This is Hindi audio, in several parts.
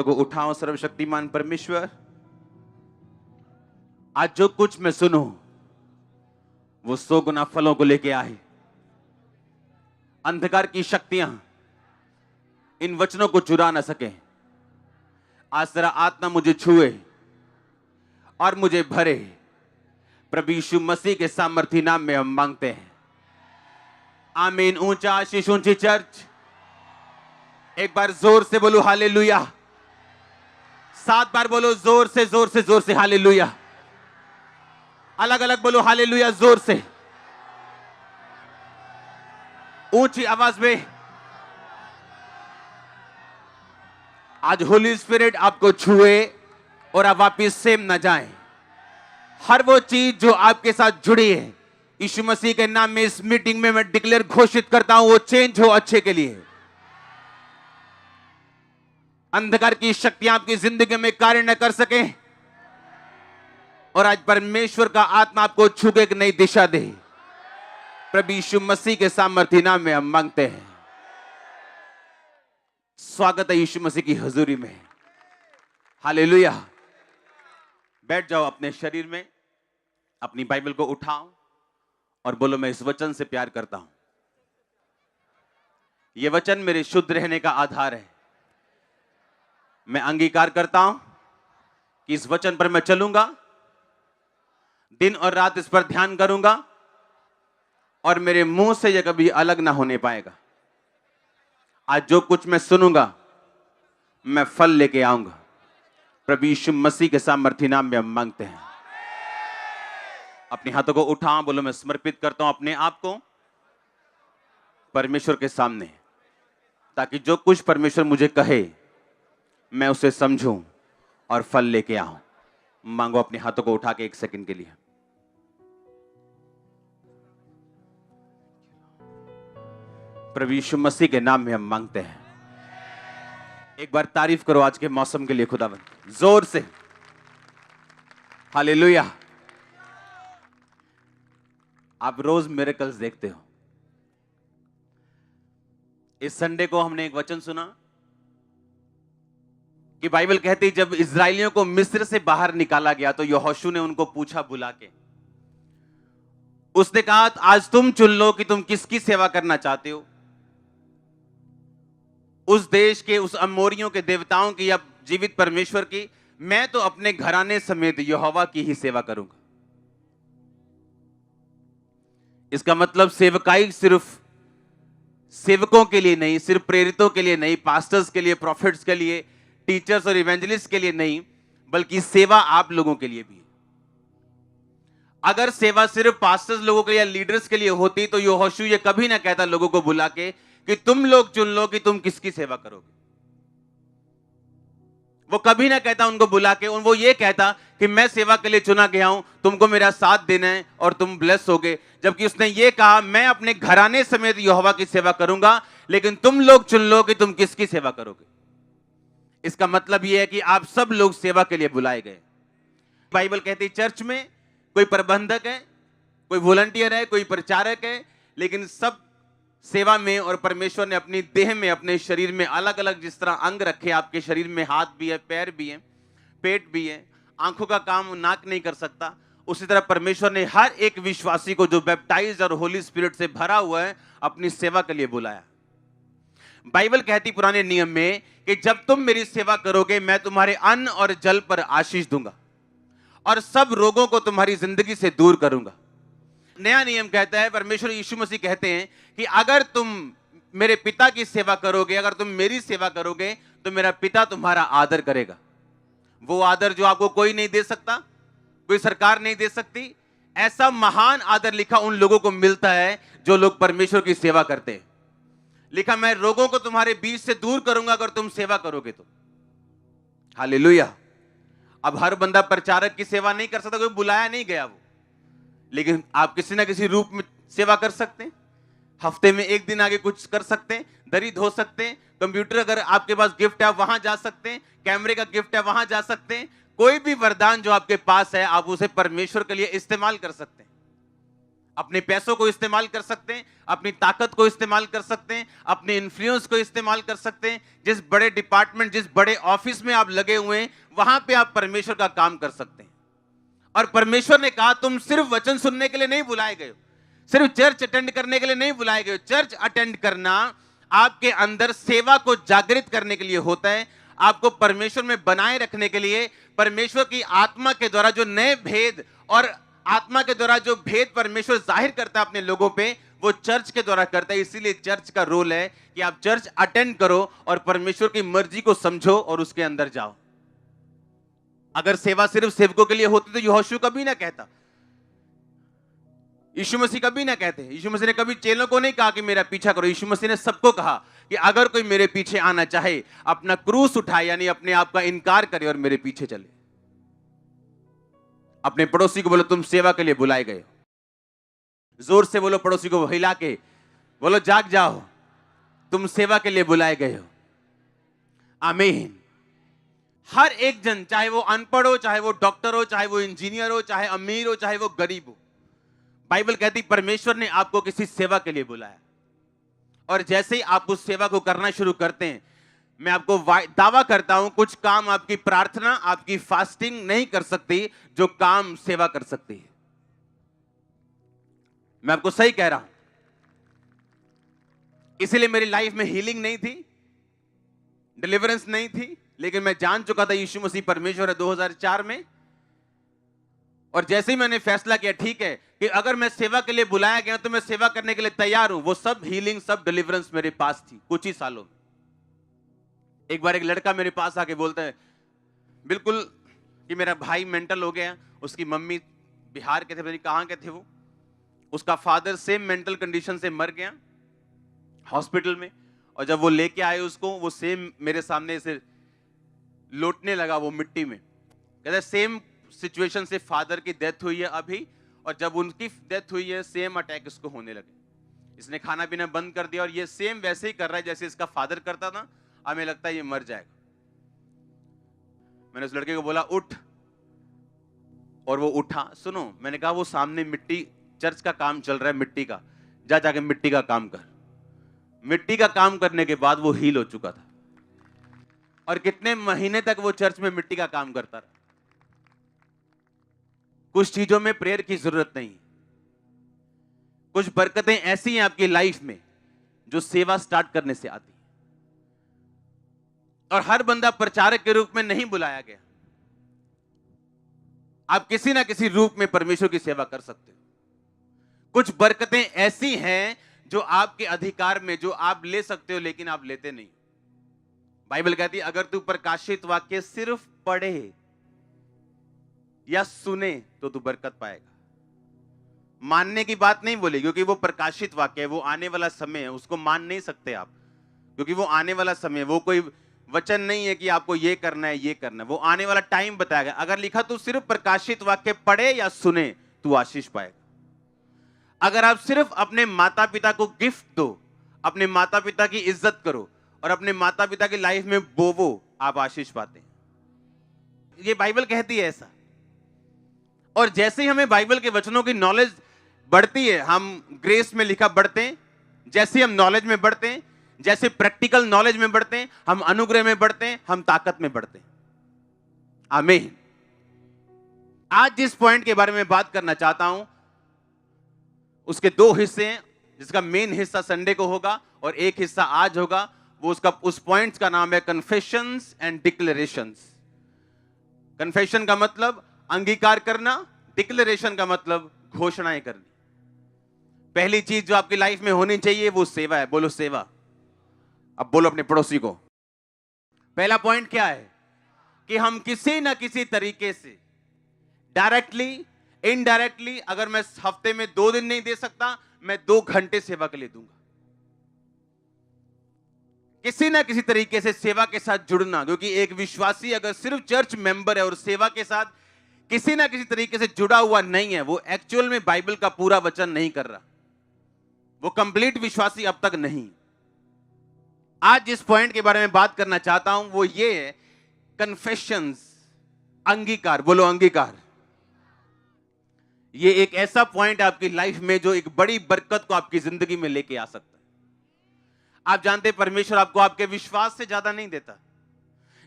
हाथों को उठाओ। सर्वशक्तिमान परमेश्वर, आज जो कुछ मैं सुनूं वो 100 गुना फलों को लेके आए। अंधकार की शक्तियां इन वचनों को चुरा ना सके। आज तेरा आत्मा मुझे छुए और मुझे भरे। प्रभु यीशु मसीह के सामर्थी नाम में हम मांगते हैं, आमीन। ऊंचा आशीष, ऊंची चर्च, एक बार जोर से बोलो हालेलुया। 7 बार बोलो जोर से, जोर से, जोर से हालेलुया। अलग अलग बोलो हालेलुया, जोर से, ऊंची आवाज में। आज होली स्पिरिट आपको छुए और आप वापिस सेम ना जाएं। हर वो चीज जो आपके साथ जुड़ी है, यीशु मसीह के नाम में इस मीटिंग में मैं डिक्लेयर घोषित करता हूं, वो चेंज हो अच्छे के लिए। अंधकार की शक्तियां आपकी जिंदगी में कार्य न कर सके और आज परमेश्वर का आत्मा आपको छू के एक नई दिशा दे। प्रभु यीशु मसीह के सामर्थी नाम में हम मांगते हैं। स्वागत है यीशु मसीह की हजूरी में। हालेलुया। बैठ जाओ अपने शरीर में, अपनी बाइबल को उठाओ और बोलो, मैं इस वचन से प्यार करता हूं। यह वचन मेरे शुद्ध रहने का आधार है। मैं अंगीकार करता हूं कि इस वचन पर मैं चलूंगा, दिन और रात इस पर ध्यान करूंगा और मेरे मुंह से यह कभी अलग ना होने पाएगा। आज जो कुछ मैं सुनूंगा मैं फल लेके आऊंगा। प्रभु यीशु मसीह के सामर्थी नाम में हम मांगते हैं। अपने हाथों को उठाओ, बोलो, मैं समर्पित करता हूं अपने आप को परमेश्वर के सामने, ताकि जो कुछ परमेश्वर मुझे कहे मैं उसे समझूं और फल लेके आऊं। मांगो अपने हाथों को उठा के 1 सेकंड के लिए। प्रभु यीशु मसीह के नाम में हम मांगते हैं। एक बार तारीफ करो आज के मौसम के लिए खुदावंद, जोर से हालेलुया। आप रोज मिरेकल्स देखते हो। इस संडे को हमने एक वचन सुना कि बाइबल कहती है जब इजरायलियों को मिस्र से बाहर निकाला गया तो यहोशू ने उनको पूछा बुला के, उसने कहा आज तुम चुन लो कि तुम किसकी सेवा करना चाहते हो, उस देश के, उस अमोरियों के देवताओं की या जीवित परमेश्वर की। मैं तो अपने घराने समेत यहोवा की ही सेवा करूंगा। इसका मतलब सेवकाई सिर्फ सेवकों के लिए नहीं, सिर्फ प्रेरितों के लिए नहीं, पास्टर्स के लिए, प्रॉफिट्स के लिए, टीचर्स और इवेंजलिस्ट के लिए नहीं, बल्कि सेवा आप लोगों के लिए भी है। अगर सेवा सिर्फ पास्टर्स लोगों के लिए या लीडर्स के लिए होती तो यहोशू ये कभी ना कहता लोगों को बुला के कि तुम लोग चुन लो कि तुम किसकी सेवा करोगे। वो कभी ना कहता उनको बुला के, वो ये कहता कि मैं सेवा के लिए चुना गया हूं, तुमको मेरा साथ देना है और तुम ब्लेस होगे। जबकि उसने ये कहा मैं अपने घराने समेत यहोवा की सेवा करूंगा, लेकिन तुम लोग चुन लो कि तुम किसकी सेवा करोगे। इसका मतलब यह है कि आप सब लोग सेवा के लिए बुलाए गए। बाइबल कहती है चर्च में कोई प्रबंधक है, कोई वॉलंटियर है, कोई प्रचारक है, लेकिन सब सेवा में। और परमेश्वर ने अपनी देह में, अपने शरीर में अलग अलग जिस तरह अंग रखे, आपके शरीर में हाथ भी है, पैर भी है, पेट भी है, आंखों का काम नाक नहीं कर सकता, उसी तरह परमेश्वर ने हर एक विश्वासी को जो बैप्टाइज और होली स्पिरिट से भरा हुआ है अपनी सेवा के लिए बुलाया। बाइबल कहती पुराने नियम में कि जब तुम मेरी सेवा करोगे मैं तुम्हारे अन्न और जल पर आशीष दूंगा और सब रोगों को तुम्हारी जिंदगी से दूर करूंगा। नया नियम कहता है, परमेश्वर यीशु मसीह कहते हैं कि अगर तुम मेरे पिता की सेवा करोगे, अगर तुम मेरी सेवा करोगे तो मेरा पिता तुम्हारा आदर करेगा। वो आदर जो आपको कोई नहीं दे सकता, कोई सरकार नहीं दे सकती। ऐसा महान आदर लिखा उन लोगों को मिलता है जो लोग परमेश्वर की सेवा करते हैं। लिखा मैं रोगों को तुम्हारे बीच से दूर करूंगा अगर तुम सेवा करोगे तो। हालेलुया। अब हर बंदा प्रचारक की सेवा नहीं कर सकता, कोई बुलाया नहीं गया वो, लेकिन आप किसी ना किसी रूप में सेवा कर सकते हैं। हफ्ते में एक दिन आगे कुछ कर सकते हैं, दरी धो सकते हैं, कंप्यूटर अगर आपके पास गिफ्ट है आप वहां जा सकते हैं, कैमरे का गिफ्ट है वहां जा सकते हैं। कोई भी वरदान जो आपके पास है आप उसे परमेश्वर के लिए इस्तेमाल कर सकते हैं। अपने पैसों को इस्तेमाल कर सकते हैं, अपनी ताकत को इस्तेमाल कर सकते हैं, अपने इन्फ्लुएंस को इस्तेमाल कर सकते हैं। जिस बड़े डिपार्टमेंट, जिस बड़े ऑफिस में आप लगे हुए हैं, वहां पे आप परमेश्वर का काम कर सकते हैं। और परमेश्वर ने कहा तुम सिर्फ वचन सुनने के लिए नहीं बुलाए गए हो, सिर्फ चर्च अटेंड करने के लिए नहीं बुलाए गए हो। चर्च अटेंड करना आपके अंदर सेवा को जागृत करने के लिए होता है, आपको परमेश्वर में बनाए रखने के लिए। परमेश्वर की आत्मा के द्वारा जो नए भेद और आत्मा के द्वारा जो भेद परमेश्वर जाहिर करता है अपने लोगों पे, वो चर्च के द्वारा करता है। इसीलिए चर्च का रोल है कि आप चर्च अटेंड करो और परमेश्वर की मर्जी को समझो और उसके अंदर जाओ। अगर सेवा सिर्फ सेवकों के लिए होती तो यहोशू कभी ना कहता, यीशु मसीह कभी ना कहते। यीशु मसीह ने कभी चेलों को नहीं कहा कि मेरा पीछा करो। यीशु मसीह ने सबको कहा कि अगर कोई मेरे पीछे आना चाहे, अपना क्रूस उठाए, यानी अपने आप का इनकार करे और मेरे पीछे चले। अपने पड़ोसी को बोलो तुम सेवा के लिए बुलाए गए हो। जोर से बोलो पड़ोसी को, हिला के बोलो जाग जाओ, तुम सेवा के लिए बुलाए गए हो। आमीन। हर एक जन, चाहे वो अनपढ़ हो, चाहे वो डॉक्टर हो, चाहे वो इंजीनियर हो, चाहे अमीर हो, चाहे वो गरीब हो, बाइबल कहती परमेश्वर ने आपको किसी सेवा के लिए बुलाया। और जैसे ही आप उस सेवा को करना शुरू करते हैं, मैं आपको दावा करता हूं कुछ काम आपकी प्रार्थना, आपकी फास्टिंग नहीं कर सकती जो काम सेवा कर सकती है। मैं आपको सही कह रहा हूं। इसीलिए मेरी लाइफ में हीलिंग नहीं थी, डिलीवरेंस नहीं थी, लेकिन मैं जान चुका था यीशु मसीह परमेश्वर है 2004 में। और जैसे ही मैंने फैसला किया ठीक है कि अगर मैं सेवा के लिए बुलाया गया तो मैं सेवा करने के लिए तैयार हूं, वो सब हीलिंग, सब डिलीवरेंस मेरे पास थी कुछ ही सालों में। एक बार एक लड़का मेरे पास आके बोलता है बिल्कुल कि मेरा भाई मेंटल हो गया। उसकी मम्मी बिहार के थे, पता नहीं कहां के थे वो। उसका फादर सेम मेंटल कंडीशन से मर गया हॉस्पिटल में। और जब वो लेके आए उसको, वो सेम मेरे सामने से लोटने लगा वो मिट्टी में। कहता सेम सिचुएशन से फादर की डेथ हुई है अभी, और जब उनकी डेथ हुई है सेम अटैक इसको होने लगे। इसने खाना पीना बंद कर दिया और ये सेम वैसे ही कर रहा है जैसे इसका फादर करता था। हमें लगता है ये मर जाएगा। मैंने उस लड़के को बोला उठ, और वो उठा। सुनो, मैंने कहा वो सामने मिट्टी, चर्च का काम चल रहा है मिट्टी का, जा जाके मिट्टी का काम कर। मिट्टी का काम करने के बाद वो हील हो चुका था। और कितने महीने तक वो चर्च में मिट्टी का काम करता रहा। कुछ चीजों में प्रेयर की जरूरत नहीं। कुछ बरकतें ऐसी हैं आपकी लाइफ में जो सेवा स्टार्ट करने से आती है। और हर बंदा प्रचारक के रूप में नहीं बुलाया गया। आप किसी ना किसी रूप में परमेश्वर की सेवा कर सकते हो। कुछ बरकतें ऐसी हैं जो आपके अधिकार में, जो आप ले सकते हो लेकिन आप लेते नहीं। बाइबल कहती है अगर तू प्रकाशित वाक्य सिर्फ पढ़े या सुने तो तू बरकत पाएगा। मानने की बात नहीं बोली, क्योंकि वो प्रकाशित वाक्य है, वो आने वाला समय है, उसको मान नहीं सकते आप, क्योंकि वो आने वाला समय है। वो कोई वचन नहीं है कि आपको ये करना है ये करना है, वो आने वाला टाइम बताएगा। अगर लिखा तू सिर्फ प्रकाशित वाक्य पढ़े या सुने तू आशीष पाएगा। अगर आप सिर्फ अपने माता पिता को गिफ्ट दो, अपने माता पिता की इज्जत करो और अपने माता पिता की लाइफ में बोवो, आप आशीष पाते हैं। ये बाइबल कहती है ऐसा। और जैसे ही हमें बाइबल के वचनों की नॉलेज बढ़ती है, हम ग्रेस में लिखा बढ़ते हैं। जैसे ही हम नॉलेज में बढ़ते हैं, जैसे प्रैक्टिकल नॉलेज में बढ़ते हैं, हम अनुग्रह में बढ़ते हैं, हम ताकत में बढ़ते हैं। आमीन। आज जिस पॉइंट के बारे में बात करना चाहता हूं उसके दो हिस्से हैं, जिसका मेन हिस्सा संडे को होगा और एक हिस्सा आज होगा। वो उस पॉइंट का नाम है कन्फेशंस एंड डिक्लेरेशंस। कन्फेशन का मतलब अंगीकार करना, डिक्लेरेशन का मतलब घोषणाएं करनी। पहली चीज जो आपकी लाइफ में होनी चाहिए वो सेवा है। बोलो सेवा। अब बोलो अपने पड़ोसी को। पहला पॉइंट क्या है कि हम किसी ना किसी तरीके से डायरेक्टली, इनडायरेक्टली, अगर मैं हफ्ते में 2 दिन नहीं दे सकता, मैं 2 घंटे सेवा के लिए दूंगा। किसी ना किसी तरीके से सेवा के साथ जुड़ना, क्योंकि एक विश्वासी अगर सिर्फ चर्च मेंबर है और सेवा के साथ किसी ना किसी तरीके से जुड़ा हुआ नहीं है, वो एक्चुअल में बाइबल का पूरा वचन नहीं कर रहा, वो कंप्लीट विश्वासी अब तक नहीं। आज जिस पॉइंट के बारे में बात करना चाहता हूं वो ये है कन्फेशंस, अंगीकार। बोलो अंगीकार। ये एक ऐसा पॉइंट है आपकी लाइफ में जो एक बड़ी बरकत को आपकी जिंदगी में लेके आ सकता है। आप जानते हैं परमेश्वर आपको आपके विश्वास से ज्यादा नहीं देता,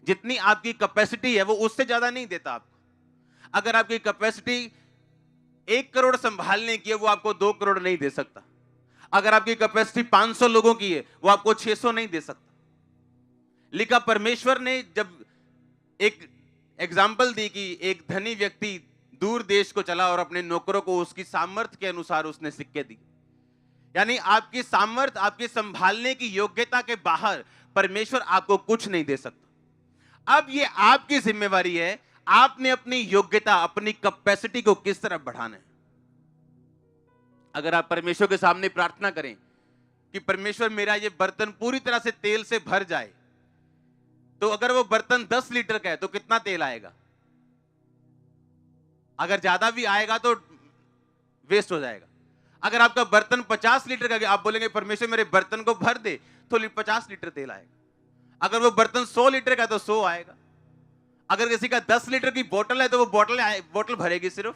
जितनी आपकी कैपेसिटी है वो उससे ज्यादा नहीं देता आपको। अगर आपकी कैपेसिटी 1 करोड़ संभालने की है, वो आपको 2 करोड़ नहीं दे सकता। अगर आपकी कैपेसिटी 500 लोगों की है, वो आपको 600 नहीं दे सकता। लिखा परमेश्वर ने जब एक एग्जाम्पल दी कि एक धनी व्यक्ति दूर देश को चला और अपने नौकरों को उसकी सामर्थ्य के अनुसार उसने सिक्के दिए। यानी आपकी सामर्थ्य, आपके संभालने की योग्यता के बाहर परमेश्वर आपको कुछ नहीं दे सकता। अब ये आपकी जिम्मेवारी है, आपने अपनी योग्यता, अपनी कैपेसिटी को किस तरह बढ़ाना है। अगर आप परमेश्वर के सामने प्रार्थना करें कि परमेश्वर मेरा ये बर्तन पूरी तरह से तेल से भर जाए, तो अगर वो बर्तन 10 लीटर का है तो कितना तेल आएगा? अगर ज्यादा भी आएगा तो वेस्ट हो जाएगा। अगर आपका बर्तन 50 लीटर का है, आप बोलेंगे परमेश्वर मेरे बर्तन को भर दे, तो 50 लीटर तेल आएगा। अगर वो बर्तन 100 लीटर का तो 100 आएगा। अगर किसी का 10 लीटर की बोतल है तो वो बोतल भरेगी सिर्फ।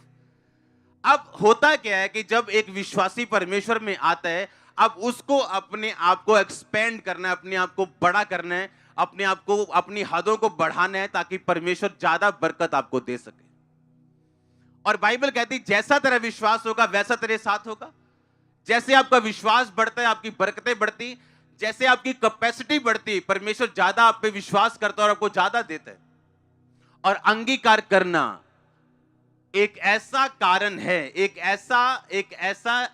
अब होता क्या है कि जब एक विश्वासी परमेश्वर में आता है, अब उसको अपने आप को एक्सपेंड करना है, अपने आप को बड़ा करना है, अपने आप को, अपनी हदों को बढ़ाना है, ताकि परमेश्वर ज्यादा बरकत आपको दे सके। और बाइबल कहती जैसा तेरा विश्वास होगा वैसा तेरे साथ होगा। जैसे आपका विश्वास बढ़ता है आपकी बरकतें बढ़ती, जैसे आपकी कैपेसिटी बढ़ती, परमेश्वर ज्यादा आप पे विश्वास करता है और आपको ज्यादा देता है। और अंगीकार करना एक ऐसा कारण है, एक ऐसा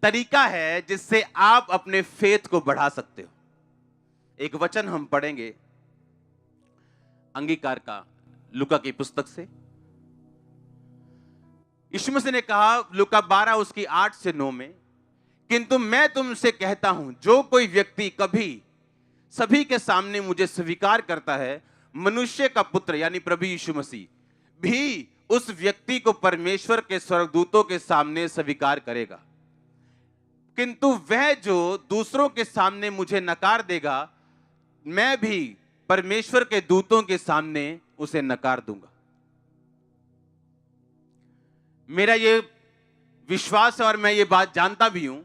तरीका है जिससे आप अपने फेथ को बढ़ा सकते हो। एक वचन हम पढ़ेंगे अंगीकार का, लूका की पुस्तक से। यीशु मसीह ने कहा लूका 12 उसकी 8 से 9 में, किंतु मैं तुमसे कहता हूं जो कोई व्यक्ति कभी सभी के सामने मुझे स्वीकार करता है, मनुष्य का पुत्र यानी प्रभु यीशु मसीह भी उस व्यक्ति को परमेश्वर के स्वर्गदूतों के सामने स्वीकार करेगा। किंतु वह जो दूसरों के सामने मुझे नकार देगा, मैं भी परमेश्वर के दूतों के सामने उसे नकार दूंगा। मेरा ये विश्वास है और मैं ये बात जानता भी हूं,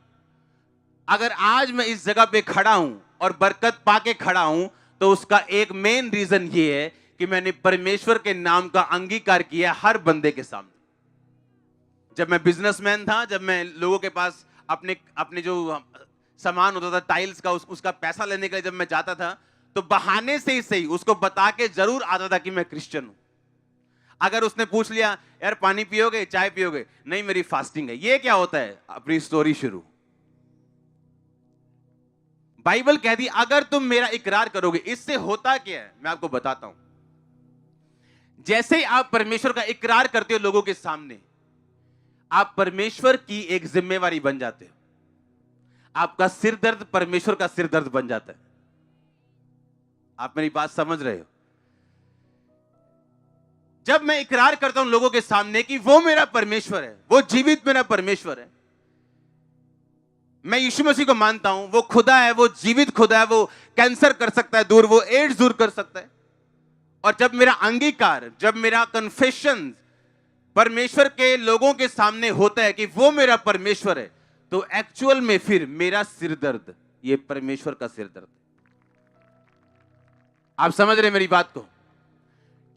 अगर आज मैं इस जगह पे खड़ा हूं और बरकत पाके खड़ा हूं, तो उसका एक मेन रीजन ये है कि मैंने परमेश्वर के नाम का अंगीकार किया हर बंदे के सामने। जब मैं बिजनेसमैन था, जब मैं लोगों के पास अपने जो सामान होता था टाइल्स का, उसका पैसा लेने के लिए जब मैं जाता था, तो बहाने से ही सही उसको बता के जरूर आता था कि मैं क्रिश्चियन हूं। अगर उसने पूछ लिया यार पानी पियोगे, चाय पियोगे, नहीं मेरी फास्टिंग है, ये क्या होता है, अपनी स्टोरी शुरू। बाइबल कहती अगर तुम मेरा इकरार करोगे, इससे होता क्या है मैं आपको बताता हूं। जैसे ही आप परमेश्वर का इकरार करते हो लोगों के सामने, आप परमेश्वर की एक जिम्मेवारी बन जाते हो। आपका सिर दर्द परमेश्वर का सिर दर्द बन जाता है। आप मेरी बात समझ रहे हो? जब मैं इकरार करता हूं लोगों के सामने कि वो मेरा परमेश्वर है, वो जीवित मेरा परमेश्वर है, मैं यीशु मसीह को मानता हूं, वो खुदा है, वो जीवित खुदा है, वो कैंसर कर सकता है दूर, वो एड्स दूर कर सकता है। और जब मेरा अंगीकार, जब मेरा कन्फेशन परमेश्वर के लोगों के सामने होता है कि वो मेरा परमेश्वर है, तो एक्चुअल में फिर मेरा सिर दर्द ये परमेश्वर का सिर दर्द है। आप समझ रहे मेरी बात को?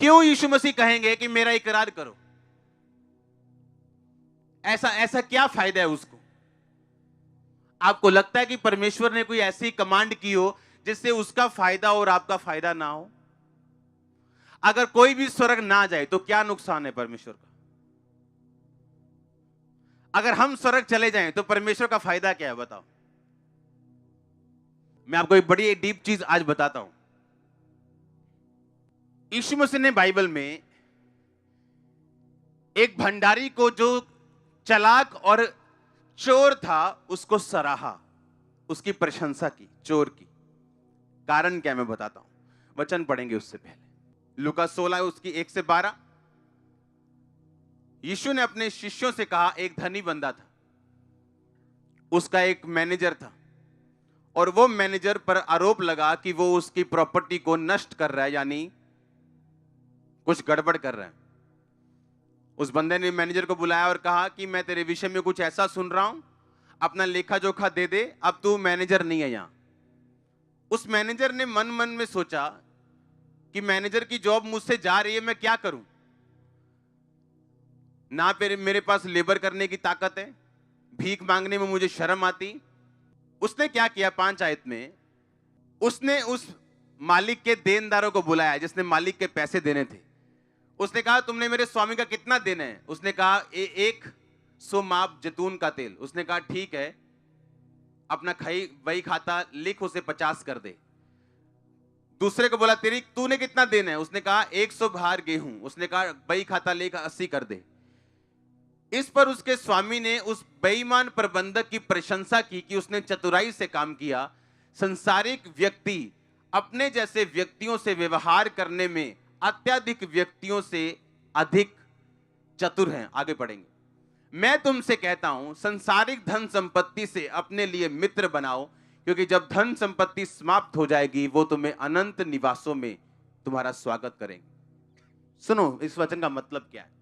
क्यों यीशु मसीह कहेंगे कि मेरा इकरार करो? ऐसा क्या फायदा है उसको? आपको लगता है कि परमेश्वर ने कोई ऐसी कमांड की हो जिससे उसका फायदा और आपका फायदा ना हो? अगर कोई भी स्वर्ग ना जाए तो क्या नुकसान है परमेश्वर का? अगर हम स्वर्ग चले जाएं तो परमेश्वर का फायदा क्या है बताओ? मैं आपको एक बड़ी डीप चीज आज बताता हूं। यीशु मसीह ने बाइबल में एक भंडारी को जो चालाक और चोर था उसको सराहा, उसकी प्रशंसा की, चोर की। कारण क्या मैं बताता हूं, वचन पढ़ेंगे उससे पहले। लूका 16 उसकी 1 से 12। यीशु ने अपने शिष्यों से कहा, एक धनी बंदा था, उसका एक मैनेजर था, और वो मैनेजर पर आरोप लगा कि वो उसकी प्रॉपर्टी को नष्ट कर रहा है, यानी कुछ गड़बड़ कर रहा है। उस बंदे ने मैनेजर को बुलाया और कहा कि मैं तेरे विषय में कुछ ऐसा सुन रहा हूं, अपना लेखा जोखा दे दे, अब तू मैनेजर नहीं है यहां। उस मैनेजर ने मन मन में सोचा कि मैनेजर की जॉब मुझसे जा रही है, मैं क्या करूं, ना मेरे पास लेबर करने की ताकत है, भीख मांगने में मुझे शर्म आती। उसने क्या किया, 5 आयत में उसने उस मालिक के देनदारों को बुलाया जिसने मालिक के पैसे देने थे। उसने कहा तुमने मेरे स्वामी का कितना देना है? उसने कहा 100 माप जैतून का तेल। उसने कहा ठीक है, अपना वही खाता लिख, उसे 50 कर दे। दूसरे को बोला तूने कितना देना है? उसने कहा 100 भार गेहूं। उसने कहा वही खाता लेकर 80 कर दे। इस पर उसके स्वामी ने उस बेईमान प्रबंधक की प्रशंसा की कि उसने चतुराई से काम किया। संसारिक व्यक्ति अपने जैसे व्यक्तियों से व्यवहार करने में अत्यधिक व्यक्तियों से अधिक चतुर हैं। आगे पढ़ेंगे। मैं तुमसे कहता हूं, संसारिक धन संपत्ति से अपने लिए मित्र बनाओ, क्योंकि जब धन संपत्ति समाप्त हो जाएगी वो तुम्हें अनंत निवासों में तुम्हारा स्वागत करेंगे। सुनो इस वचन का मतलब क्या है।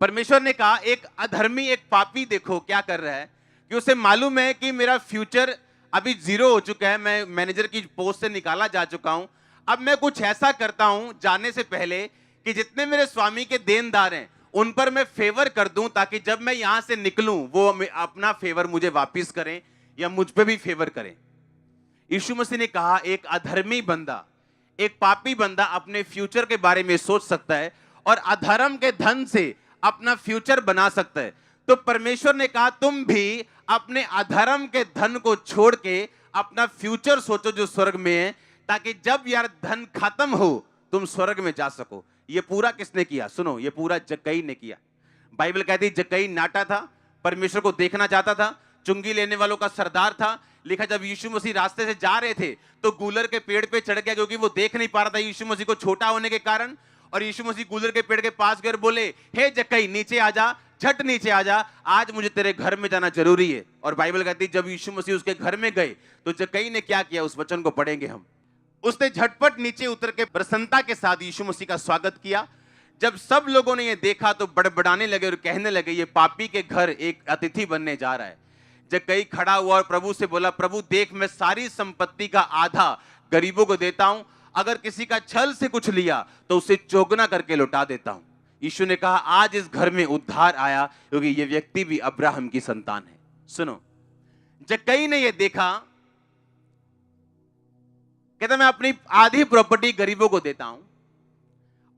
परमेश्वर ने कहा एक अधर्मी, एक पापी देखो क्या कर रहा है कि उसे मालूम है कि मेरा फ्यूचर अभी 0 हो चुका है, मैं मैनेजर की पोस्ट से निकाला जा चुका हूं। अब मैं कुछ ऐसा करता हूं जाने से पहले कि जितने मेरे स्वामी के देनदार हैं उन पर मैं फेवर कर दूं, ताकि जब मैं यहां से निकलूं वो अपना फेवर मुझे वापस करें या मुझ पे भी फेवर करें। यीशु मसीह ने कहा एक अधर्मी बंदा, एक पापी बंदा अपने फ्यूचर के बारे में सोच सकता है और अधर्म के धन से अपना फ्यूचर बना सकता है। तो परमेश्वर ने कहा तुम भी अपने अधर्म के धन को छोड़ के अपना फ्यूचर सोचो जो स्वर्ग में है, ताकि जब यार धन खत्म हो तुम स्वर्ग में जा सको। ये पूरा किसने किया? सुनो, ये पूरा जक्कई ने किया। बाइबल कहती है जक्कई नाटा था, परमेश्वर को देखना चाहता था, चुंगी लेने वालों का सरदार था। लिखा जब यीशु मसीह रास्ते से जा रहे थे तो गूलर के पेड़ पे चढ़ गया, क्योंकि वो देख नहीं पा रहा था यीशु मसीह को छोटा होने के कारण। और यीशु मसीह गूलर के पेड़ के पास गए, बोले हे जक्कई नीचे आ जा, झट नीचे आ जा, आज मुझे तेरे घर में जाना जरूरी है। और बाइबल कहती है जब यीशु मसीह उसके घर में गए तो जक्कई ने क्या किया, उस वचन को पढ़ेंगे हम। उसने झटपट नीचे उतर के प्रसन्नता के साथ यीशु मसीह का स्वागत किया। जब सब लोगों ने ये देखा तो बड़बड़ाने लगे और कहने लगे ये पापी के घर एक अतिथि बनने जा रहा है। जक्कई खड़ा हुआ और प्रभु से बोला, प्रभु देख मैं सारी संपत्ति का आधा गरीबों को देता हूं, अगर किसी का छल से कुछ लिया तो उसे चौगुना करके लौटा देता हूं। यीशु ने कहा आज इस घर में उद्धार आया, क्योंकि ये व्यक्ति भी अब्राहम की संतान है। सुनो, जक्कई ने ये देखा, कहता मैं अपनी आधी प्रॉपर्टी गरीबों को देता हूं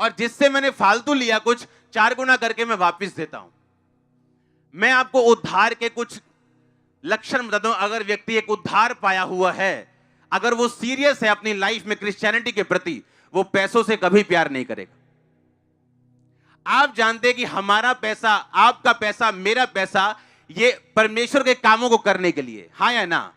और जिससे मैंने फालतू लिया कुछ 4 गुना करके मैं वापस देता हूं। मैं आपको उद्धार के कुछ लक्षण बताता हूं। अगर व्यक्ति एक उद्धार पाया हुआ है, अगर वो सीरियस है अपनी लाइफ में क्रिश्चियनिटी के प्रति, वो पैसों से कभी प्यार नहीं करेगा। आप जानते हैं कि हमारा पैसा, आपका पैसा, मेरा पैसा, ये परमेश्वर के कामों को करने के लिए, हाँ या ना?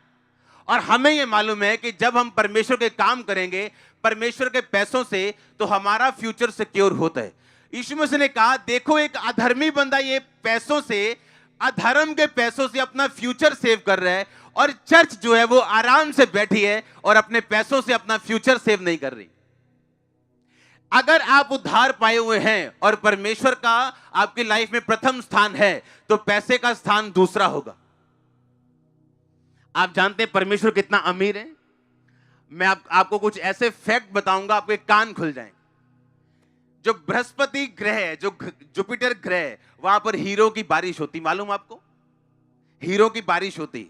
और हमें ये मालूम है कि जब हम परमेश्वर के काम करेंगे परमेश्वर के पैसों से, तो हमारा फ्यूचर सिक्योर होता है। यीशु मसीह ने कहा देखो एक अधर्मी बंदा ये पैसों से, अधर्म के पैसों से अपना फ्यूचर सेव कर रहा है, और चर्च जो है वो आराम से बैठी है और अपने पैसों से अपना फ्यूचर सेव नहीं कर रही। अगर आप उद्धार पाए हुए हैं और परमेश्वर का आपकी लाइफ में प्रथम स्थान है, तो पैसे का स्थान दूसरा होगा। आप जानते हैं परमेश्वर कितना अमीर है? मैं आपको कुछ ऐसे फैक्ट बताऊंगा, आपके कान खुल जाएंगे। जो बृहस्पति ग्रह है, जो जुपिटर ग्रह है, वहां पर हीरो की बारिश होती, मालूम आपको? हीरो की बारिश होती।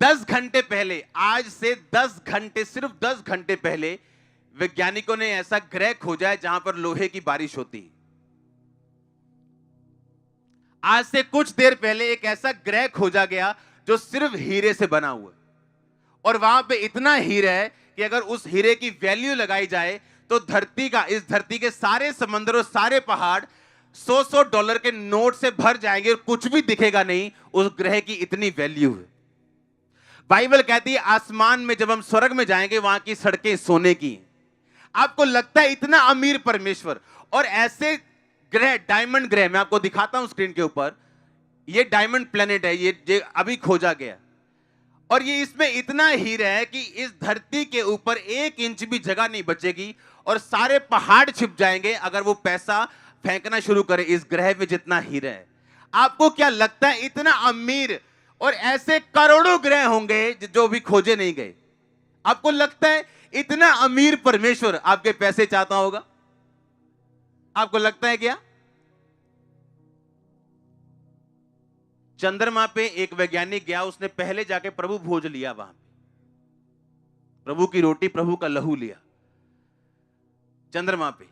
10 घंटे पहले, आज से 10 घंटे, सिर्फ 10 घंटे पहले वैज्ञानिकों ने ऐसा ग्रह खोजा है जहां पर लोहे की बारिश होती। आज से कुछ देर पहले एक ऐसा ग्रह खोजा गया जो सिर्फ हीरे से बना हुआ है, और वहां पे इतना हीरा है कि अगर उस हीरे की वैल्यू लगाई जाए तो धरती का, इस धरती के सारे समंदर और सारे पहाड़ $100 के नोट से भर जाएंगे और कुछ भी दिखेगा नहीं। उस ग्रह की इतनी वैल्यू है। बाइबल कहती है आसमान में जब हम स्वर्ग में जाएंगे वहां की सड़कें सोने की। आपको लगता है इतना अमीर परमेश्वर, और ऐसे ग्रह, डायमंड ग्रह, मैं आपको दिखाता हूं स्क्रीन के ऊपर, ये डायमंड प्लेनेट है, ये अभी खोजा गया, और ये इसमें इतना हीरा है कि इस धरती के ऊपर 1 इंच भी जगह नहीं बचेगी और सारे पहाड़ छिप जाएंगे अगर वो पैसा फेंकना शुरू करें इस ग्रह में जितना हीरा है। आपको क्या लगता है इतना अमीर और ऐसे करोड़ों ग्रह होंगे जो भी खोजे नहीं गए? आपको लगता है इतना अमीर परमेश्वर आपके पैसे चाहता होगा? आपको लगता है क्या? चंद्रमा पे एक वैज्ञानिक गया, उसने पहले जाके प्रभु भोज लिया, वहां पे प्रभु की रोटी, प्रभु का लहू लिया चंद्रमा पे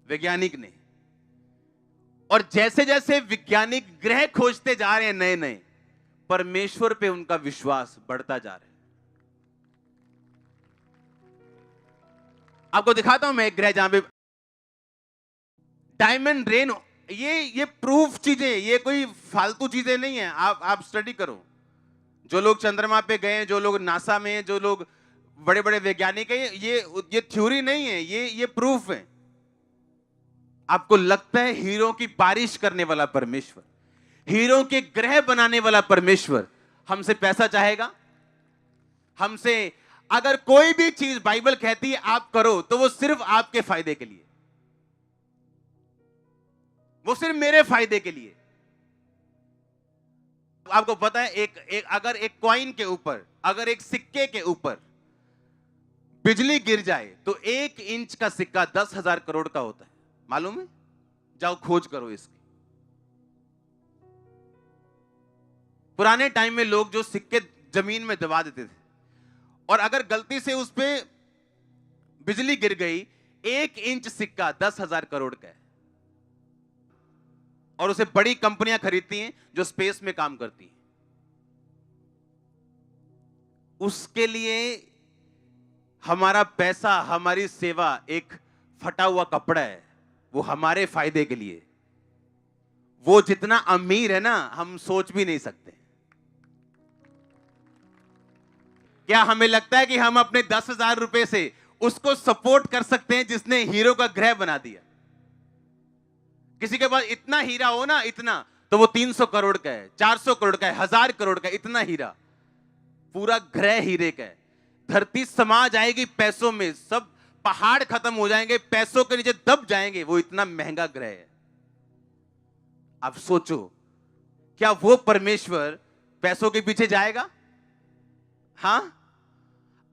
वैज्ञानिक ने। और जैसे जैसे वैज्ञानिक ग्रह खोजते जा रहे हैं नए नए, परमेश्वर पे उनका विश्वास बढ़ता जा रहा है। आपको दिखाता हूं मैं एक ग्रह जहां पे डायमंड रेन, ये प्रूफ चीजें, ये कोई फालतू चीजें नहीं है। आप स्टडी करो। जो लोग चंद्रमा पे गए हैं, जो लोग नासा में हैं, जो लोग बड़े बड़े वैज्ञानिक हैं, ये थ्योरी नहीं है, ये प्रूफ है। आपको लगता है हीरो की बारिश करने वाला परमेश्वर, हीरो के ग्रह बनाने वाला परमेश्वर हमसे पैसा चाहेगा? हमसे अगर कोई भी चीज बाइबल कहती है आप करो, तो वो सिर्फ आपके फायदे के लिए, वो सिर्फ मेरे फायदे के लिए। आपको पता है अगर एक कॉइन के ऊपर, अगर एक सिक्के के ऊपर बिजली गिर जाए तो 1 इंच का सिक्का 10,000 करोड़ का होता है, मालूम है? जाओ खोज करो इसकी। पुराने टाइम में लोग जो सिक्के जमीन में दबा देते थे, और अगर गलती से उस पे बिजली गिर गई, 1 इंच सिक्का 10,000 करोड़ का है। और उसे बड़ी कंपनियां खरीदती हैं जो स्पेस में काम करती हैं। उसके लिए हमारा पैसा, हमारी सेवा एक फटा हुआ कपड़ा है, वो हमारे फायदे के लिए। वो जितना अमीर है ना, हम सोच भी नहीं सकते। क्या हमें लगता है कि हम अपने 10,000 रुपए से उसको सपोर्ट कर सकते हैं जिसने हीरो का ग्रह बना दिया? किसी के पास इतना हीरा हो ना, इतना, तो वो 300 करोड़ का है, 400 करोड़ का है, 1000 करोड़ का है, इतना हीरा, पूरा ग्रह हीरे का है। धरती समा जाएगी पैसों में, सब पहाड़ खत्म हो जाएंगे, पैसों के नीचे दब जाएंगे, वो इतना महंगा ग्रह है। अब सोचो, क्या वो परमेश्वर पैसों के पीछे जाएगा? हां?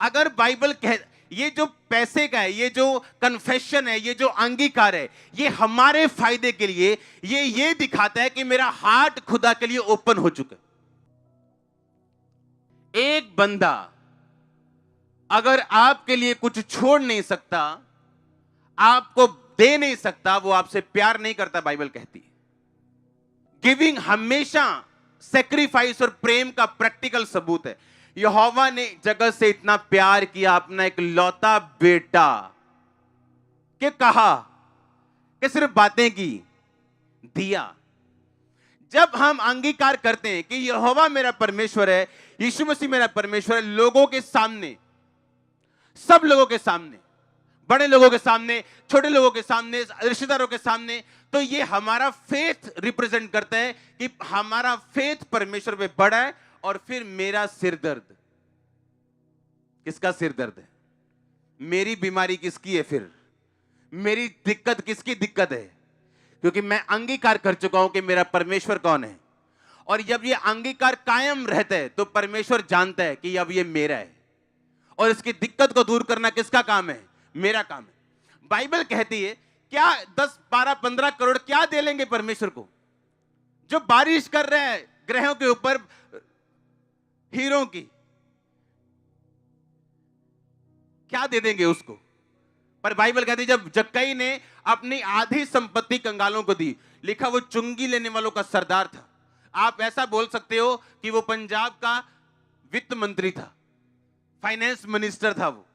अगर बाइबल कह, ये जो पैसे का है, ये जो कन्फेशन है, ये जो अंगीकार है, ये हमारे फायदे के लिए, ये दिखाता है कि मेरा हार्ट खुदा के लिए ओपन हो चुका है। एक बंदा अगर आपके लिए कुछ छोड़ नहीं सकता, आपको दे नहीं सकता, वो आपसे प्यार नहीं करता, बाइबल कहती है। गिविंग हमेशा सेक्रीफाइस और प्रेम का प्रैक्टिकल सबूत है। यहोवा ने जगत से इतना प्यार किया, अपना एक लौता बेटा, कि कहा कि सिर्फ बातें की, दिया। जब हम अंगीकार करते हैं कि यहोवा मेरा परमेश्वर है, यीशु मसीह मेरा परमेश्वर है, लोगों के सामने, सब लोगों के सामने, बड़े लोगों के सामने, छोटे लोगों के सामने, रिश्तेदारों के सामने, तो ये हमारा फेथ रिप्रेजेंट करता है कि हमारा फेथ परमेश्वर पे बड़ा है। और फिर मेरा सिर दर्द, किसका सिर दर्द है? मेरी बीमारी किसकी है? फिर मेरी दिक्कत किसकी दिक्कत है? क्योंकि मैं अंगीकार कर चुका हूं कि मेरा परमेश्वर कौन है। और जब ये अंगीकार कायम रहता है तो परमेश्वर जानता है कि अब ये मेरा है, और इसकी दिक्कत को दूर करना किसका काम है? मेरा काम है। बाइबल कहती है, क्या 10, 12, 15 करोड़ क्या दे लेंगे परमेश्वर को? जो बारिश कर रहे हैं ग्रहों के ऊपर हीरों की, क्या दे देंगे उसको? पर बाइबल कहती है, जब जक्कई ने अपनी आधी संपत्ति कंगालों को दी, लिखा वो चुंगी लेने वालों का सरदार था। आप ऐसा बोल सकते हो कि वो पंजाब का वित्त मंत्री था, फाइनेंस मिनिस्टर था वो।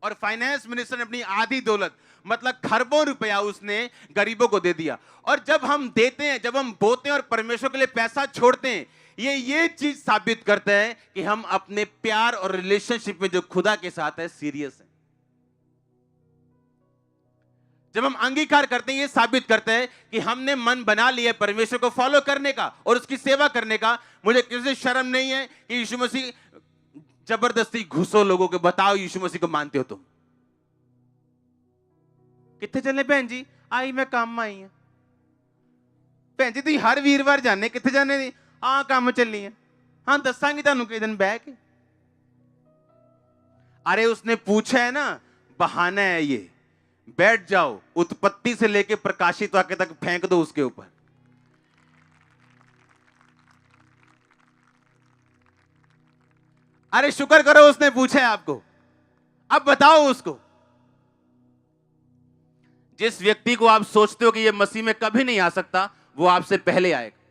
और फाइनेंस मिनिस्टर ने अपनी आधी दौलत, मतलब खरबों रुपया, उसने गरीबों को दे दिया। और जब हम देते हैं, जब हम बोते हैं और परमेश्वर के लिए पैसा छोड़ते हैं, ये चीज साबित करता है कि हम अपने प्यार और रिलेशनशिप में जो खुदा के साथ है सीरियस है। जब हम अंगीकार करते हैं, ये साबित करता है कि हमने मन बना लिया परमेश्वर को फॉलो करने का और उसकी सेवा करने का। मुझे किसी शर्म नहीं है कि यीशु मसीह जबरदस्ती घुसो लोगों के, बताओ यीशु मसीह को मानते हो तुम? कितने चले बहन जी? आई मैं काम में आई हाँ। ਭੈਣ ਜੀ ਤੁਸੀਂ हर वीरवार जाने कितने जाने दी हाँ काम चलनी है हाँ दसांगी तुहानू किस दिन बह के। अरे उसने पूछा है ना, बहाना है ये, बैठ जाओ, उत्पत्ति से लेके प्रकाशित वाक्य तक फेंक दो उसके ऊपर। अरे शुक्र करो उसने पूछा है आपको, अब बताओ उसको। जिस व्यक्ति को आप सोचते हो कि ये मसीह में कभी नहीं आ सकता, वो आपसे पहले आएगा।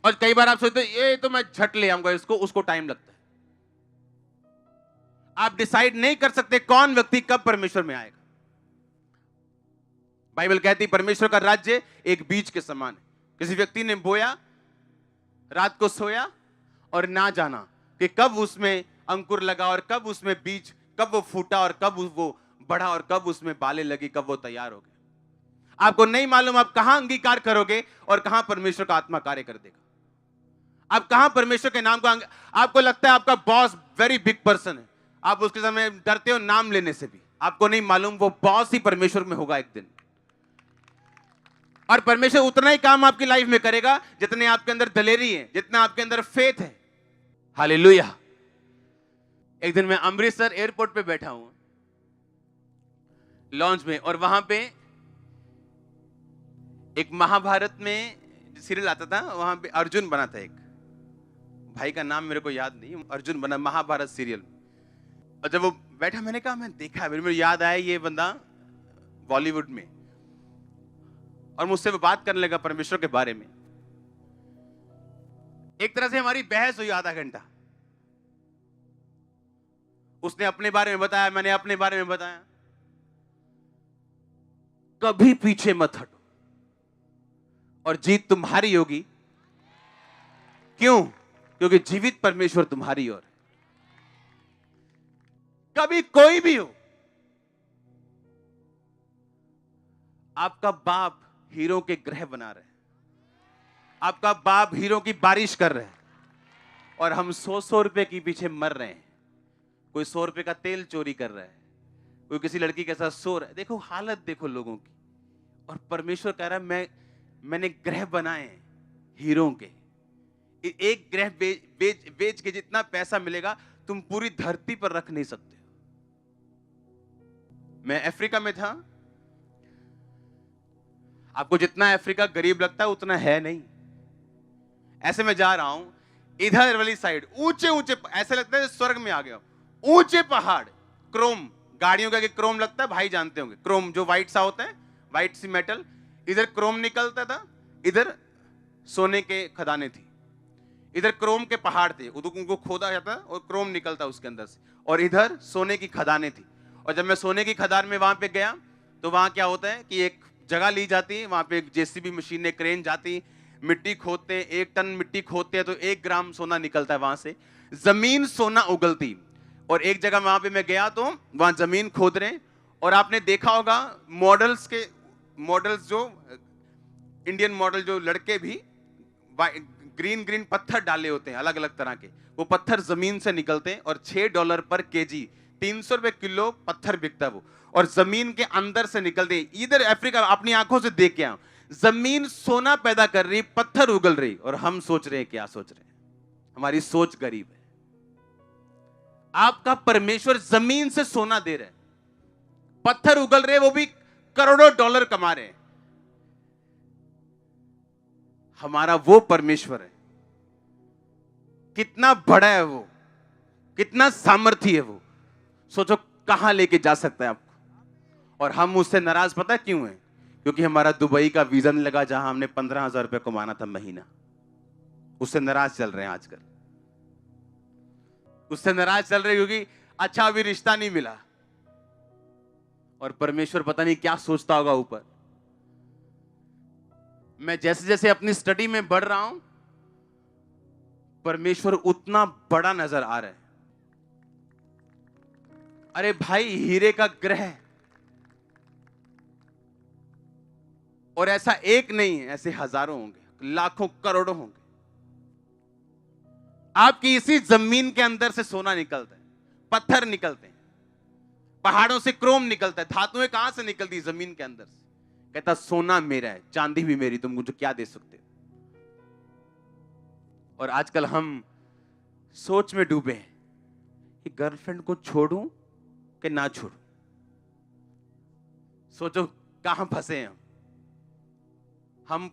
और कई बार आप सोचते हो ये तो मैं झट ले आऊंगा इसको, उसको टाइम लगता है। आप डिसाइड नहीं कर सकते कौन व्यक्ति कब परमेश्वर में आएगा। बाइबल कहती परमेश्वर का राज्य एक बीज के समान है। किसी व्यक्ति ने बोया, रात को सोया और ना जाना कि कब उसमें अंकुर लगा और कब उसमें बीज, कब वो फूटा और कब वो बढ़ा और कब उसमें बालें लगी, कब वो तैयार हो गए। आपको नहीं मालूम आप कहां अंगीकार करोगे और कहां परमेश्वर का आत्मा कार्य कर देगा। आप कहां परमेश्वर के नाम को आपको लगता है आपका बॉस वेरी बिग पर्सन है, आप उसके सामने डरते हो नाम लेने से भी। आपको नहीं मालूम वो बॉस ही परमेश्वर में होगा एक दिन। और परमेश्वर उतना ही काम आपकी लाइफ में करेगा जितने आपके अंदर दलेरी है, जितना आपके अंदर फेथ है। हालेलुया। एक दिन मैं अमृतसर एयरपोर्ट पे बैठा हूं लॉन्च में, और वहां पे एक महाभारत में सीरियल आता था, वहां पे अर्जुन बना था। एक भाई का नाम मेरे को याद नहीं, अर्जुन बना महाभारत सीरियल। और जब वो बैठा मैंने कहा मैं देखा, मेरे याद आया ये बंदा बॉलीवुड में, और मुझसे वो बात करने लगा परमेश्वर के बारे में। एक तरह से हमारी बहस हुई आधा घंटा। उसने अपने बारे में बताया, मैंने अपने बारे में बताया। कभी पीछे मत हटो और जीत तुम्हारी होगी। क्यों? क्योंकि जीवित परमेश्वर तुम्हारी ओर है। कभी कोई भी हो, आपका बाप हीरो के ग्रह बना रहे हैं, आपका बाप हीरो की बारिश कर रहे हैं, और हम 100 रुपए के पीछे मर रहे हैं। कोई 100 रुपए का तेल चोरी कर रहा है, कोई किसी लड़की के साथ सो रहा है। देखो हालत देखो लोगों की। और परमेश्वर कह रहा है मैंने ग्रह बनाए हीरो के। एक ग्रह बेच के जितना पैसा मिलेगा तुम पूरी धरती पर रख नहीं सकते हो। मैं अफ्रीका में था। आपको जितना अफ्रीका गरीब लगता है उतना है नहीं। ऐसे में जा रहा हूं, इधर वाली साइड ऊंचे ऊंचे, ऐसे लगता है स्वर्ग में आ गया। ऊंचे पहाड़, क्रोम गाड़ियों का क्रोम लगता है, भाई जानते होंगे क्रोम जो व्हाइट सा होता है, व्हाइट सी मेटल। इधर क्रोम निकलता था, इधर सोने के खदानें थी। इधर क्रोम के पहाड़ थे, उनको खोदा जाता और क्रोम निकलता उसके अंदर से, और इधर सोने की खदानें थी। और जब मैं सोने की खदान में वहां पे गया तो वहां क्या होता है कि एक जगह ली जाती है, वहां पे एक जेसीबी मशीनें, क्रेन जाती, मिट्टी खोदते हैं। 1 टन मिट्टी खोदते हैं तो 1 ग्राम सोना निकलता है वहां से। जमीन सोना उगलती। और एक जगह वहां पे मैं गया तो वहां जमीन खोद रहे, और आपने देखा होगा मॉडल्स जो इंडियन मॉडल जो लड़के भी ग्रीन पत्थर डाले होते हैं अलग अलग तरह के, वो पत्थर जमीन से निकलते हैं। और $6 पर केजी, 300 रुपए किलो पत्थर बिकता है वो, और जमीन के अंदर से निकलते हैं। इधर अफ्रीका अपनी आंखों से देख के आओ, जमीन सोना पैदा कर रही, पत्थर उगल रही, और हम सोच रहे हैं क्या सोच रहे हैं? हमारी सोच गरीब है। आपका परमेश्वर जमीन से सोना दे रहे हैं, पत्थर उगल रहे, वो भी करोड़ों डॉलर कमा रहे हैं। हमारा वो परमेश्वर है, कितना बड़ा है वो, कितना सामर्थी है वो। सोचो कहां लेके जा सकता है आपको। और हम उससे नाराज पता क्यों है? क्योंकि हमारा दुबई का वीजा नहीं लगा, जहां हमने 15,000 रुपए कमाना था महीना। उससे नाराज चल रहे हैं आजकल, उससे नाराज चल रहे क्योंकि अच्छा अभी रिश्ता नहीं मिला। और परमेश्वर पता नहीं क्या सोचता होगा ऊपर। मैं जैसे जैसे अपनी स्टडी में बढ़ रहा हूं, परमेश्वर उतना बड़ा नजर आ रहा है। अरे भाई, हीरे का ग्रह, और ऐसा एक नहीं है, ऐसे हजारों होंगे, लाखों करोड़ों होंगे। आपकी इसी जमीन के अंदर से सोना निकलता है, पत्थर निकलते हैं। पहाड़ों से क्रोम निकलता है, धातुएं कहां से निकलती, जमीन के अंदर से। कहता सोना मेरा है, चांदी भी मेरी, तुम मुझे क्या दे सकते हो। और आजकल हम सोच में डूबे हैं कि गर्लफ्रेंड को छोड़ूं कि ना छोड़ूं। सोचो कहां फंसे हैं हम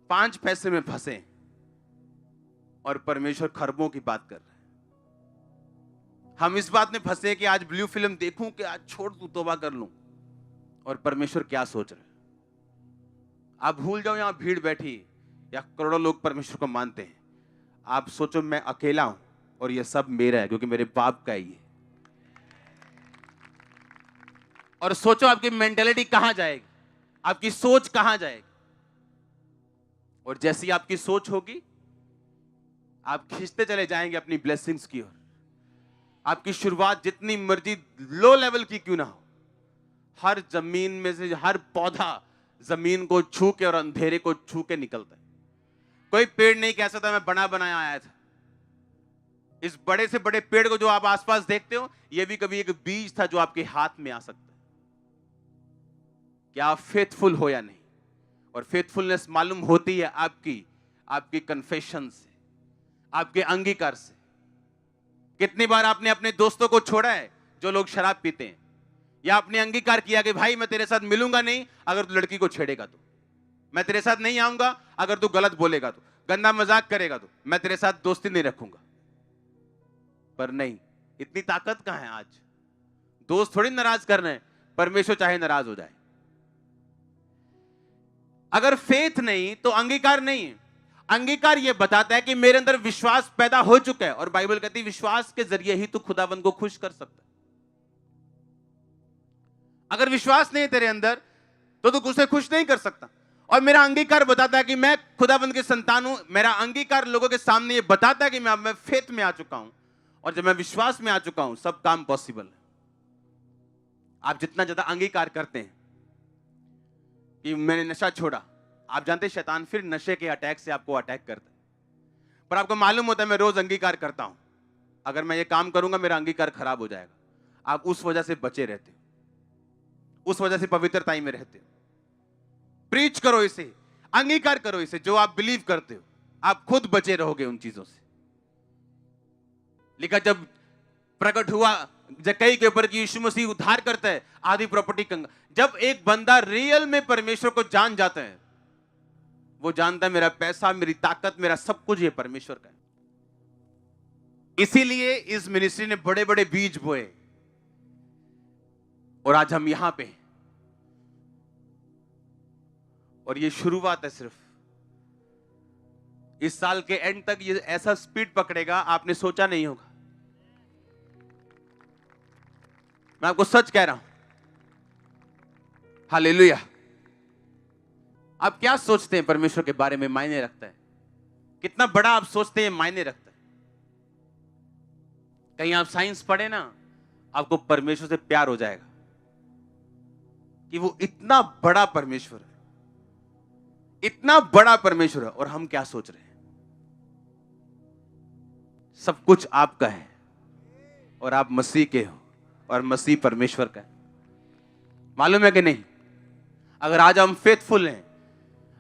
5 पैसे में फंसे हैं और परमेश्वर खरबों की बात कर रहा है। हम इस बात में फंसे कि आज ब्लू फिल्म देखूं कि आज छोड़ दूं, तौबा कर लूं। और परमेश्वर क्या सोच रहे हैं। आप भूल जाओ यहां भीड़ बैठी या करोड़ों लोग परमेश्वर को मानते हैं। आप सोचो मैं अकेला हूं और ये सब मेरा है, क्योंकि मेरे बाप का है ये। और सोचो आपकी मेंटेलिटी कहां जाएगी, आपकी सोच कहां जाएगी। और जैसी आपकी सोच होगी, आप खींचते चले जाएंगे अपनी ब्लेसिंग्स की ओर। आपकी शुरुआत जितनी मर्जी लो लेवल की क्यों ना हो, हर जमीन में से हर पौधा जमीन को छू के और अंधेरे को छू के निकलता है। कोई पेड़ नहीं कह सकता मैं बना बनाया आया था। इस बड़े से बड़े पेड़ को जो आप आसपास देखते हो, यह भी कभी एक बीज था जो आपके हाथ में आ सकता है। क्या आप फेथफुल हो या नहीं। और फेथफुलनेस मालूम होती है आपकी कन्फेशन से, आपके अंगीकार से। कितनी बार आपने अपने दोस्तों को छोड़ा है जो लोग शराब पीते हैं, या आपने अंगीकार किया कि भाई मैं तेरे साथ मिलूंगा नहीं अगर तू लड़की को छेड़ेगा तो, मैं तेरे साथ नहीं आऊंगा अगर तू गलत बोलेगा तो, गंदा मजाक करेगा तो, मैं तेरे साथ दोस्ती नहीं रखूंगा। पर नहीं, इतनी ताकत कहां है। आज दोस्त थोड़ी नाराज कर रहे हैं, परमेश्वर चाहे नाराज हो जाए। अगर फेथ नहीं तो अंगीकार नहीं है। अंगीकार यह बताता है कि मेरे अंदर विश्वास पैदा हो चुका है, और बाइबल कहती है विश्वास के जरिए ही तू खुदावंद को खुश कर सकता है। अगर विश्वास नहीं है तेरे अंदर तो तू उसे खुश नहीं कर सकता। और मेरा अंगीकार बताता है कि मैं खुदावंद के संतान हूं। मेरा अंगीकार लोगों के सामने यह बताता है कि मैं फेथ में आ चुका हूं, और जब मैं विश्वास में आ चुका हूं सब काम पॉसिबल है। आप जितना ज्यादा अंगीकार करते हैं कि मैंने नशा छोड़ा, आप जानते हैं शैतान फिर नशे के अटैक से आपको अटैक करता है। पर आपको मालूम होता है मैं रोज अंगीकार करता हूं, अगर मैं ये काम करूंगा मेरा अंगीकार खराब हो जाएगा। आप उस वजह से बचे रहते हो, उस वजह से पवित्रता में रहते हो। प्रीच करो इसे, अंगीकार करो इसे, जो आप बिलीव करते हो आप खुद बचे रहोगे उन चीजों से। लिखा जब प्रकट हुआ जक्कई के ऊपर कि यीशु मसीह उद्धार करता है आधी प्रॉपर्टी कंगा। जब एक बंदा रियल में परमेश्वर को जान जाता है, वो जानता है मेरा पैसा, मेरी ताकत, मेरा सब कुछ ये परमेश्वर का है। इसीलिए इस मिनिस्ट्री ने बड़े बड़े बीज बोए और आज हम यहां पे हैं। और ये शुरुआत है। सिर्फ इस साल के एंड तक ये ऐसा स्पीड पकड़ेगा आपने सोचा नहीं होगा। मैं आपको सच कह रहा हूं। हालेलुया। आप क्या सोचते हैं परमेश्वर के बारे में मायने रखता है। कितना बड़ा आप सोचते हैं मायने रखता है। कहीं आप साइंस पढ़े ना, आपको परमेश्वर से प्यार हो जाएगा कि वो इतना बड़ा परमेश्वर है, इतना बड़ा परमेश्वर है। और हम क्या सोच रहे हैं, सब कुछ आपका है और आप मसीह के हो और मसीह परमेश्वर का है। मालूम है कि नहीं। अगर आज हम फेथफुल हैं,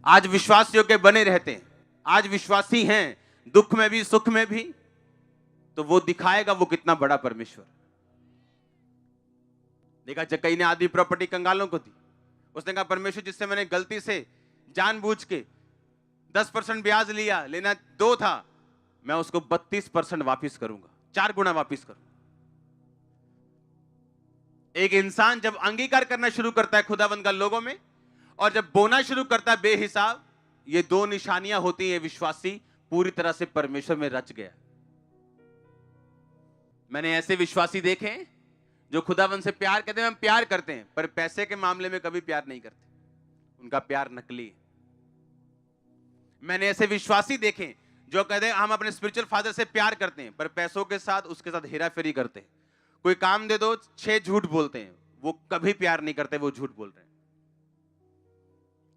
आज विश्वास योग्य बने रहते हैं, आज विश्वासी हैं दुख में भी सुख में भी, तो वो दिखाएगा वो कितना बड़ा परमेश्वर। देखा जक्कई ने आधी प्रॉपर्टी कंगालों को दी। उसने कहा परमेश्वर जिससे मैंने गलती से जानबूझ के 10% ब्याज लिया, लेना 2 था, मैं उसको 32% वापिस करूंगा, 4 गुना वापिस करूंगा। एक इंसान जब अंगीकार करना शुरू करता है खुदावंद का लोगों में, और जब बोना शुरू करता है बेहिसाब, ये 2 निशानियां होती हैं। विश्वासी पूरी तरह से परमेश्वर में रच गया। मैंने ऐसे विश्वासी देखे हैं जो खुदावंद से प्यार कहते हैं, हम प्यार करते हैं, पर पैसे के मामले में कभी प्यार नहीं करते। उनका प्यार नकली है। मैंने ऐसे विश्वासी देखे जो कहते हैं हम अपने स्पिरिचुअल फादर से प्यार करते हैं, पर पैसों के साथ उसके साथ हेरा फेरी करते हैं। कोई काम दे दो 6 झूठ बोलते हैं। वो कभी प्यार नहीं करते, वो झूठ बोल रहे हैं।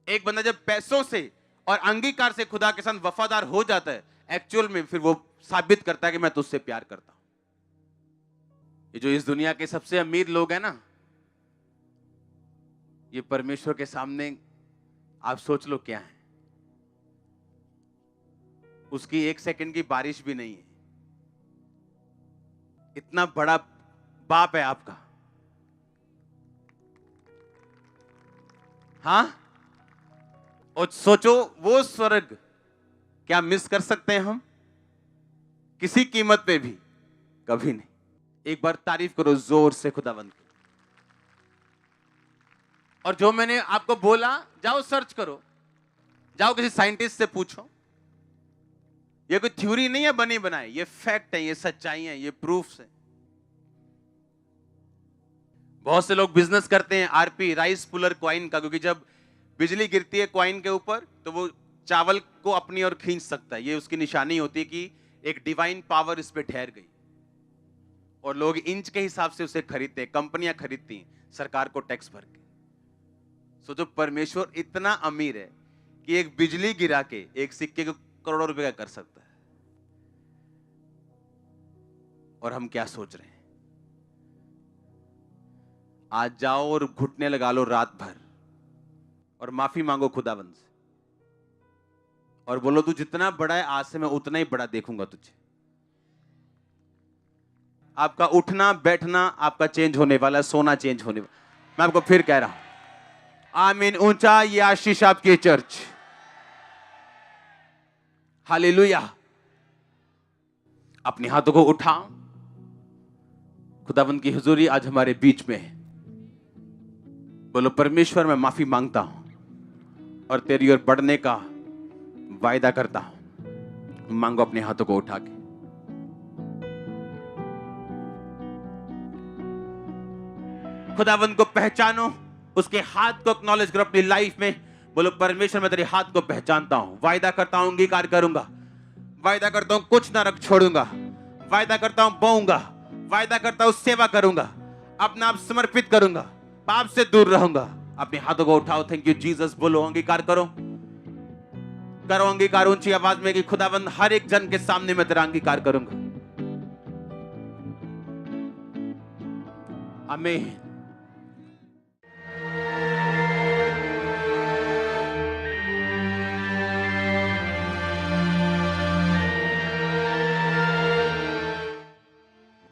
एक बंदा जब पैसों से और अंगीकार से खुदा के साथ वफादार हो जाता है, एक्चुअल में फिर वो साबित करता है कि मैं तुझसे प्यार करता हूं। ये जो इस दुनिया के सबसे अमीर लोग हैं ना, ये परमेश्वर के सामने आप सोच लो क्या है। उसकी 1 सेकंड की बारिश भी नहीं है। इतना बड़ा बाप है आपका। हाँ, और सोचो वो स्वर्ग क्या मिस कर सकते हैं हम? किसी कीमत पे भी कभी नहीं। एक बार तारीफ करो जोर से खुदावंद की। और जो मैंने आपको बोला, जाओ सर्च करो, जाओ किसी साइंटिस्ट से पूछो। ये कोई थ्योरी नहीं है बनी बनाई, ये फैक्ट है, ये सच्चाई है, ये प्रूफ है। बहुत से लोग बिजनेस करते हैं आरपी, राइस पुलर कॉइन का, क्योंकि जब बिजली गिरती है कॉइन के ऊपर तो वो चावल को अपनी ओर खींच सकता है। ये उसकी निशानी होती है कि एक डिवाइन पावर इस पे ठहर गई। और लोग इंच के हिसाब से उसे खरीदते हैं, कंपनियां खरीदती हैं सरकार को टैक्स भर के। सोचो परमेश्वर इतना अमीर है कि एक बिजली गिरा के एक सिक्के को करोड़ों रुपए का कर सकता है। और हम क्या सोच रहे हैं? आज जाओ और घुटने लगा लो रात भर और माफी मांगो खुदावंद से और बोलो तू जितना बड़ा है आज से मैं उतना ही बड़ा देखूंगा तुझे। आपका उठना बैठना आपका चेंज होने वाला, सोना चेंज होने वाला। मैं आपको फिर कह रहा हूं, आमीन। ऊंचा ये आशीष आपकी चर्च। हालेलुया। अपने हाथों को उठाओ। खुदावंद की हुजूरी आज हमारे बीच में है। बोलो परमेश्वर मैं माफी मांगता हूं और तेरी ओर बढ़ने का वायदा करता हूं। मांगो अपने हाथों को उठा के। खुदावंद को पहचानो, उसके हाथ को एक्नॉलेज करो अपनी लाइफ में। बोलो परमेश्वर मैं तेरे हाथ को पहचानता हूं, वायदा करता हूं अंगीकार करूंगा, वायदा करता हूं कुछ ना रख छोड़ूंगा, वायदा करता हूं बोऊंगा, वायदा करता हूं सेवा करूंगा, अपना आप समर्पित करूंगा, पाप से दूर रहूंगा। अपने हाथों को उठाओ। Thank you Jesus. बोलो अंगीकार करो, करो अंगीकार ऊंची आवाज में कि खुदावंद हर एक जन के सामने मैं तेरा अंगीकार करूंगा। आमीन।